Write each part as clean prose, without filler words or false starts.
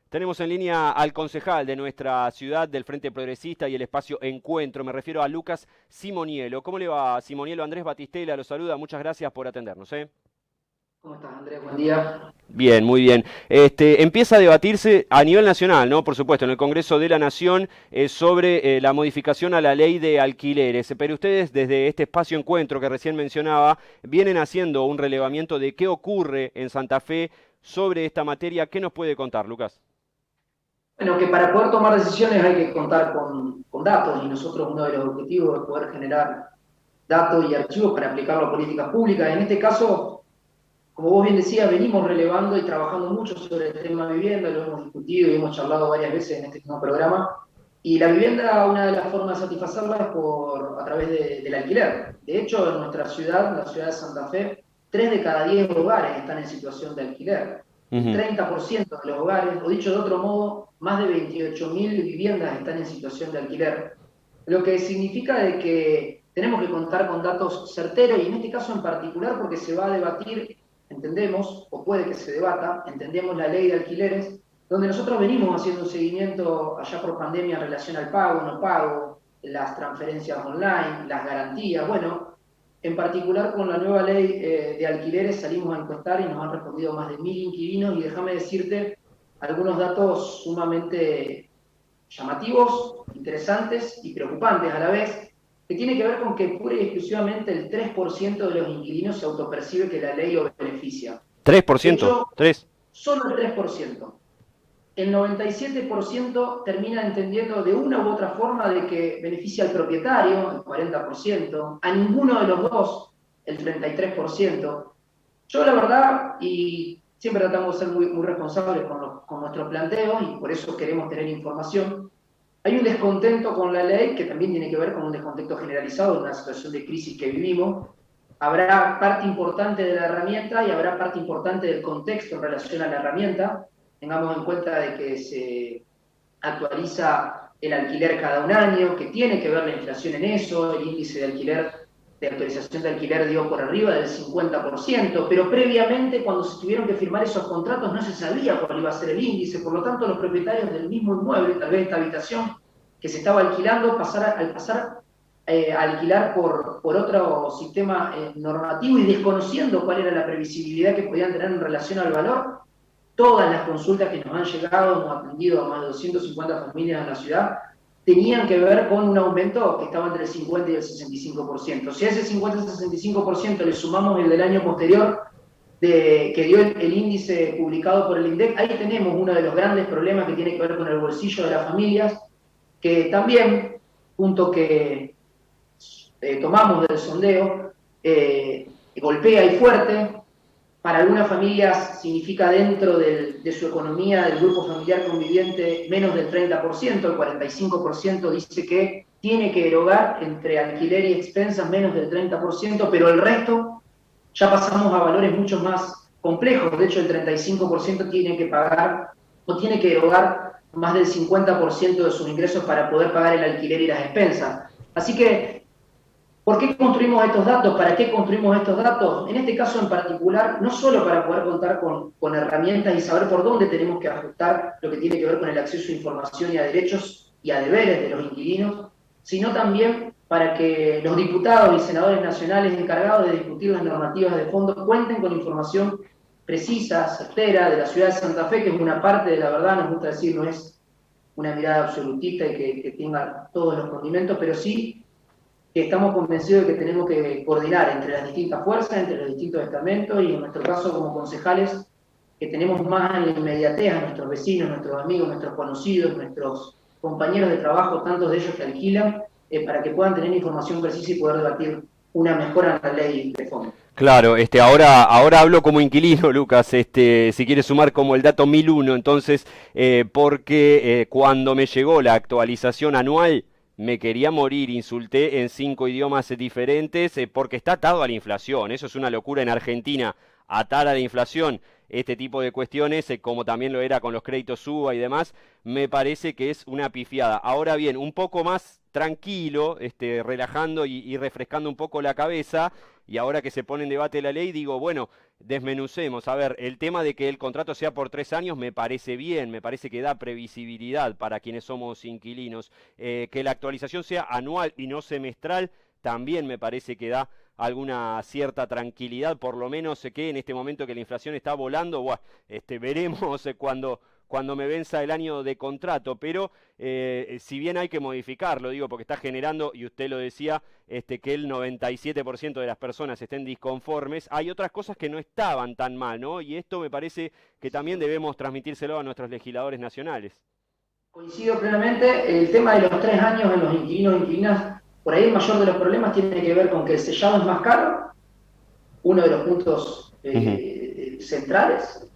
Tenemos en línea al concejal de nuestra ciudad del Frente Progresista y el espacio Encuentro. Me refiero a Lucas Simonielo. ¿Cómo le va, Simonielo? Andrés Batistela lo saluda. Muchas gracias por atendernos. ¿Cómo estás, Andrés? Buen día. Bien, muy bien. Empieza a debatirse a nivel nacional, ¿no? Por supuesto, en el Congreso de la Nación sobre la modificación a la ley de alquileres. Pero ustedes, desde este espacio Encuentro que recién mencionaba, vienen haciendo un relevamiento de qué ocurre en Santa Fe sobre esta materia. ¿Qué nos puede contar, Lucas? Bueno, que para poder tomar decisiones hay que contar con datos y nosotros uno de los objetivos es poder generar datos y archivos para aplicarlo a políticas públicas. En este caso, como vos bien decías, venimos relevando y trabajando mucho sobre el tema de vivienda, lo hemos discutido y hemos charlado varias veces en este mismo programa. Y la vivienda, una de las formas de satisfacerla es a través del alquiler. De hecho, en nuestra ciudad, la ciudad de Santa Fe, 3 de cada 10 hogares están en situación de alquiler. El Ujú. 30% de los hogares, o dicho de otro modo, más de 28.000 viviendas están en situación de alquiler. Lo que significa de que tenemos que contar con datos certeros y en este caso en particular porque se va a debatir, entendemos, o puede que se debata, entendemos la ley de alquileres, donde nosotros venimos haciendo un seguimiento allá por pandemia en relación al pago, no pago, las transferencias online, las garantías. Bueno, en particular con la nueva ley de alquileres salimos a encuestar y nos han respondido más de 1.000 inquilinos y déjame decirte algunos datos sumamente llamativos, interesantes y preocupantes a la vez, que tiene que ver con que pura y exclusivamente el 3% de los inquilinos se autopercibe que la ley lo beneficia. De 3%. hecho, 3. solo el 3%. El 97% termina entendiendo de una u otra forma de que beneficia al propietario, el 40%, a ninguno de los dos, el 33%. Yo la verdad, y siempre tratamos de ser muy responsables con nuestros planteos y por eso queremos tener información, hay un descontento con la ley que también tiene que ver con un descontento generalizado en una situación de crisis que vivimos. Habrá parte importante de la herramienta y habrá parte importante del contexto en relación a la herramienta. Tengamos en cuenta de que se actualiza el alquiler cada un año, que tiene que ver la inflación en eso, el índice de alquiler, de actualización de alquiler dio por arriba del 50%, pero previamente cuando se tuvieron que firmar esos contratos no se sabía cuál iba a ser el índice, por lo tanto los propietarios del mismo inmueble, tal vez esta habitación que se estaba alquilando, al pasar a alquilar por otro sistema normativo y desconociendo cuál era la previsibilidad que podían tener en relación al valor, todas las consultas que nos han llegado, hemos atendido a más de 250 familias en la ciudad, tenían que ver con un aumento que estaba entre el 50 y el 65%. Si a ese 50 y 65% le sumamos el del año posterior, que dio el índice publicado por el INDEC, ahí tenemos uno de los grandes problemas que tiene que ver con el bolsillo de las familias, que también, punto que tomamos del sondeo, golpea y fuerte. Para algunas familias significa dentro de su economía, del grupo familiar conviviente, menos del 30%, el 45% dice que tiene que erogar entre alquiler y expensas menos del 30%, pero el resto ya pasamos a valores mucho más complejos. De hecho, el 35% tiene que pagar o tiene que erogar más del 50% de sus ingresos para poder pagar el alquiler y las expensas. Así que ¿por qué construimos estos datos? ¿Para qué construimos estos datos? En este caso en particular, no solo para poder contar con herramientas y saber por dónde tenemos que ajustar lo que tiene que ver con el acceso a información y a derechos y a deberes de los inquilinos, sino también para que los diputados y senadores nacionales encargados de discutir las normativas de fondo cuenten con información precisa, certera, de la ciudad de Santa Fe, que es una parte de la verdad, nos gusta decir, no es una mirada absolutista y que tenga todos los condimentos, pero sí que estamos convencidos de que tenemos que coordinar entre las distintas fuerzas, entre los distintos estamentos y en nuestro caso como concejales, que tenemos más en la inmediatez a nuestros vecinos, nuestros amigos, nuestros conocidos, nuestros compañeros de trabajo, tantos de ellos que alquilan, para que puedan tener información precisa y poder debatir una mejora en la ley de fondo. Claro, ahora hablo como inquilino, Lucas, si quieres sumar como el dato 1001, entonces, porque cuando me llegó la actualización anual, me quería morir, insulté en 5 idiomas diferentes, porque está atado a la inflación, eso es una locura en Argentina. atar a la inflación este tipo de cuestiones, como también lo era con los créditos UBA y demás, me parece que es una pifiada. Ahora bien, un poco más tranquilo, relajando y refrescando un poco la cabeza, y ahora que se pone en debate la ley, digo, bueno, desmenucemos. A ver, el tema de que el contrato sea por 3 años me parece bien, me parece que da previsibilidad para quienes somos inquilinos. Que la actualización sea anual y no semestral, también me parece que da alguna cierta tranquilidad, por lo menos que en este momento que la inflación está volando, buah, veremos cuando me venza el año de contrato, pero si bien hay que modificarlo, digo, porque está generando, y usted lo decía, que el 97% de las personas estén disconformes, hay otras cosas que no estaban tan mal, ¿no? Y esto me parece que también debemos transmitírselo a nuestros legisladores nacionales. Coincido plenamente. El tema de los 3 años en los inquilinos e inquilinas, por ahí el mayor de los problemas tiene que ver con que el sellado es más caro, uno de los puntos Ujú. centrales,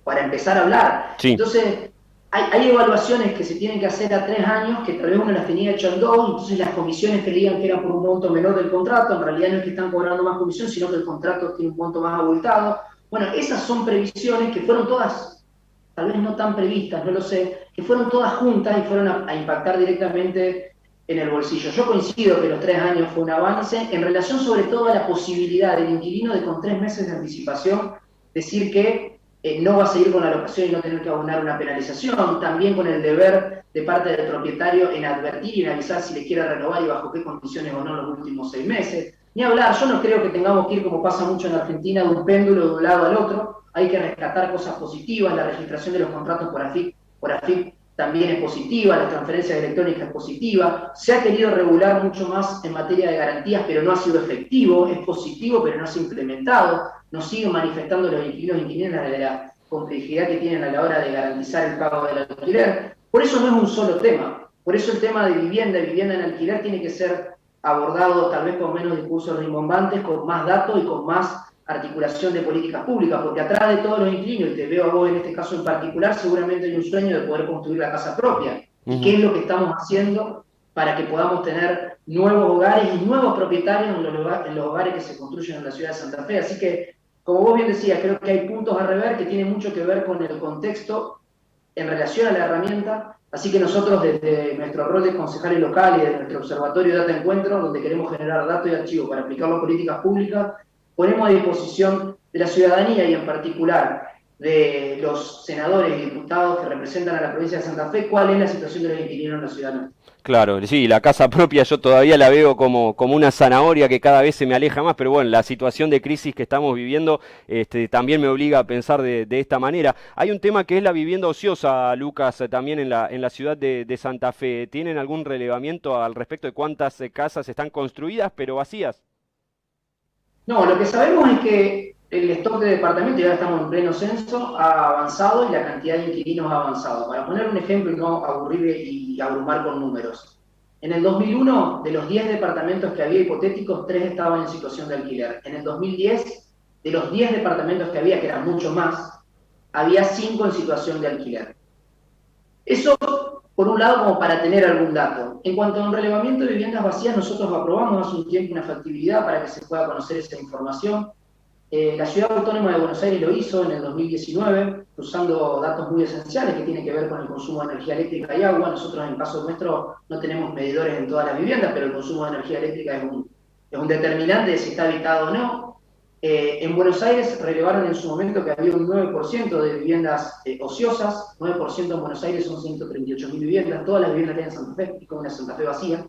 para empezar a hablar. Sí. Entonces, hay evaluaciones que se tienen que hacer a 3 años, que tal vez uno las tenía hecho en 2, entonces las comisiones creían que eran por un monto menor del contrato, en realidad no es que están cobrando más comisión, sino que el contrato tiene un monto más abultado. Bueno, esas son previsiones que fueron todas, tal vez no tan previstas, no lo sé, que fueron todas juntas y fueron a impactar directamente en el bolsillo. Yo coincido que los 3 años fue un avance en relación sobre todo a la posibilidad del inquilino de con 3 meses de anticipación decir que no va a seguir con la locación y no tener que abonar una penalización, también con el deber de parte del propietario en advertir y en avisar si le quiere renovar y bajo qué condiciones o no los últimos 6 meses. Ni hablar, yo no creo que tengamos que ir, como pasa mucho en Argentina, de un péndulo de un lado al otro. Hay que rescatar cosas positivas, la registración de los contratos por AFIP también es positiva, la transferencia electrónica es positiva, se ha querido regular mucho más en materia de garantías, pero no ha sido efectivo, es positivo, pero no se ha implementado, nos siguen manifestando los inquilinos e inquilinas de la complejidad que tienen a la hora de garantizar el pago del alquiler. Por eso no es un solo tema, por eso el tema de vivienda y vivienda en alquiler tiene que ser abordado tal vez con menos discursos rimbombantes, con más datos y con más articulación de políticas públicas, porque atrás de todos los inquilinos, y te veo a vos en este caso en particular, seguramente hay un sueño de poder construir la casa propia. ¿Y qué Ujú. es lo que estamos haciendo para que podamos tener nuevos hogares y nuevos propietarios en los hogares que se construyen en la ciudad de Santa Fe? Así que, como vos bien decías, creo que hay puntos a rever que tienen mucho que ver con el contexto en relación a la herramienta. Así que nosotros, desde nuestro rol de concejales locales y de nuestro observatorio de Data Encuentro, donde queremos generar datos y archivos para aplicarlo a políticas públicas, ponemos a disposición de la ciudadanía y en particular de los senadores y diputados que representan a la provincia de Santa Fe cuál es la situación de los inquilinos en la ciudad nuestra. Claro, sí, la casa propia yo todavía la veo como una zanahoria que cada vez se me aleja más, pero bueno, la situación de crisis que estamos viviendo también me obliga a pensar de esta manera. Hay un tema que es la vivienda ociosa, Lucas, también en la ciudad de Santa Fe. ¿Tienen algún relevamiento al respecto de cuántas casas están construidas pero vacías? No, lo que sabemos es que el stock de departamentos, ya estamos en pleno censo, ha avanzado y la cantidad de inquilinos ha avanzado. Para poner un ejemplo y no aburrir y abrumar con números. En el 2001, de los 10 departamentos que había hipotéticos, 3 estaban en situación de alquiler. En el 2010, de los 10 departamentos que había, que eran mucho más, había 5 en situación de alquiler. Eso, por un lado, como para tener algún dato. En cuanto a un relevamiento de viviendas vacías, nosotros aprobamos hace un tiempo una factibilidad para que se pueda conocer esa información. La Ciudad Autónoma de Buenos Aires lo hizo en el 2019, usando datos muy esenciales que tienen que ver con el consumo de energía eléctrica y agua. Nosotros, en el caso nuestro, no tenemos medidores en todas las viviendas, pero el consumo de energía eléctrica es un determinante de si está habitado o no. En Buenos Aires relevaron en su momento que había un 9% de viviendas ociosas, 9% en Buenos Aires son 138.000 viviendas, todas las viviendas que hay en Santa Fe, y con una Santa Fe vacía.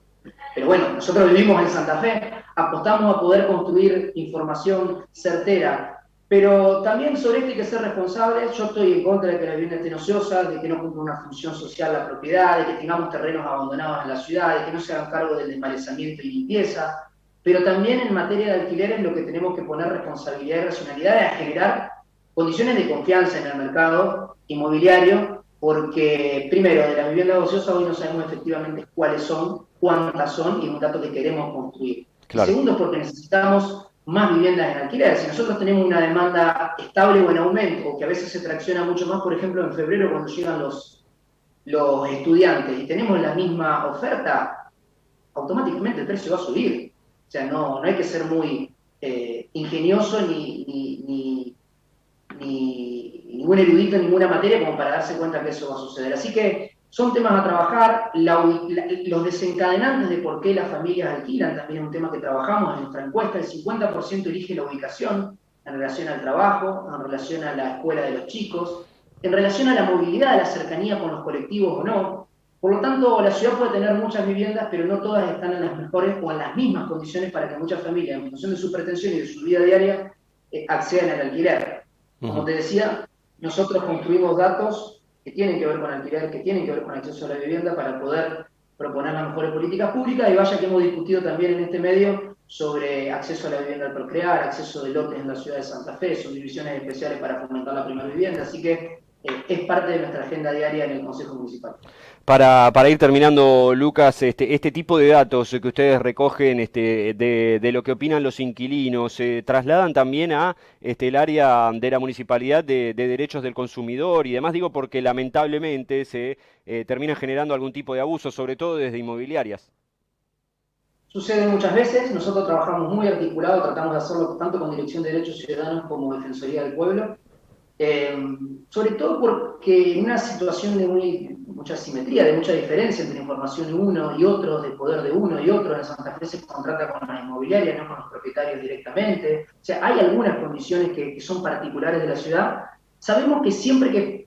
Pero bueno, nosotros vivimos en Santa Fe, apostamos a poder construir información certera, pero también sobre esto hay que ser responsables. Yo estoy en contra de que la vivienda esté ociosa, de que no cumpla una función social la propiedad, de que tengamos terrenos abandonados en la ciudad, de que no se hagan cargo del desmalezamiento y limpieza, pero también en materia de alquileres lo que tenemos que poner responsabilidad y racionalidad es generar condiciones de confianza en el mercado inmobiliario, porque primero, de las viviendas ociosas hoy no sabemos efectivamente cuáles son, cuántas son, y es un dato que queremos construir. Y Claro. segundo, es porque necesitamos más viviendas en alquiler. Si nosotros tenemos una demanda estable o en aumento, o que a veces se tracciona mucho más, por ejemplo, en febrero cuando llegan los estudiantes y tenemos la misma oferta, automáticamente el precio va a subir. O sea, no hay que ser muy ingenioso ni ningún erudito en ninguna materia como para darse cuenta que eso va a suceder. Así que son temas a trabajar. Los desencadenantes de por qué las familias alquilan también es un tema que trabajamos en nuestra encuesta. El 50% elige la ubicación en relación al trabajo, en relación a la escuela de los chicos, en relación a la movilidad, a la cercanía con los colectivos o no. Por lo tanto, la ciudad puede tener muchas viviendas, pero no todas están en las mejores o en las mismas condiciones para que muchas familias, en función de su pretensión y de su vida diaria, accedan al alquiler. Como te decía, nosotros construimos datos que tienen que ver con alquiler, que tienen que ver con acceso a la vivienda para poder proponer las mejores políticas públicas, y vaya que hemos discutido también en este medio sobre acceso a la vivienda al procrear, acceso de lotes en la ciudad de Santa Fe, subdivisiones especiales para fomentar la primera vivienda, así que es parte de nuestra agenda diaria en el Consejo Municipal. Para ir terminando, Lucas, este tipo de datos que ustedes recogen de lo que opinan los inquilinos, ¿se trasladan también a el área de la municipalidad de derechos del consumidor y demás? Digo porque lamentablemente se termina generando algún tipo de abuso, sobre todo desde inmobiliarias. Sucede muchas veces, nosotros trabajamos muy articulado, tratamos de hacerlo tanto con Dirección de Derechos Ciudadanos como Defensoría del Pueblo, sobre todo porque en una situación de mucha asimetría, de mucha diferencia entre información de uno y otro, de poder de uno y otro, en Santa Fe se contrata con las inmobiliarias, no con los propietarios directamente, o sea, hay algunas condiciones que son particulares de la ciudad. Sabemos que siempre que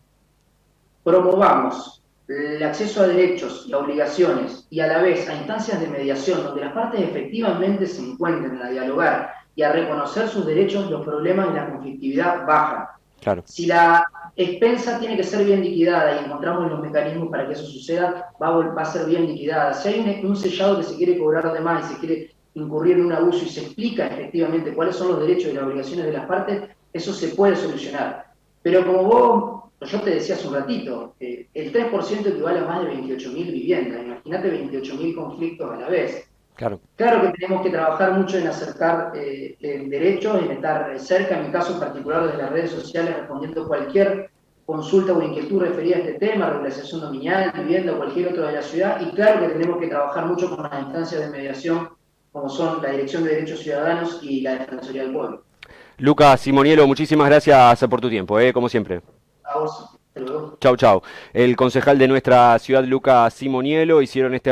promovamos el acceso a derechos y a obligaciones y a la vez a instancias de mediación donde las partes efectivamente se encuentren a dialogar y a reconocer sus derechos, los problemas y la conflictividad bajan. Claro. Si la expensa tiene que ser bien liquidada y encontramos los mecanismos para que eso suceda, va a ser bien liquidada. Si hay un sellado que se quiere cobrar de más y se quiere incurrir en un abuso y se explica efectivamente cuáles son los derechos y las obligaciones de las partes, eso se puede solucionar. Pero como yo te decía hace un ratito, el 3% equivale a más de 28.000 viviendas. Imagínate 28.000 conflictos a la vez. Claro. Claro que tenemos que trabajar mucho en acercar derechos, en estar cerca, en mi caso en particular desde las redes sociales, respondiendo cualquier consulta o inquietud referida a este tema, regularización dominial, vivienda o cualquier otro de la ciudad, y claro que tenemos que trabajar mucho con las instancias de mediación, como son la Dirección de Derechos Ciudadanos y la Defensoría del Pueblo. Lucas Simonielo, muchísimas gracias por tu tiempo, como siempre. A vos, hasta luego. Chau, chau. El concejal de nuestra ciudad, Lucas Simonielo, hicieron este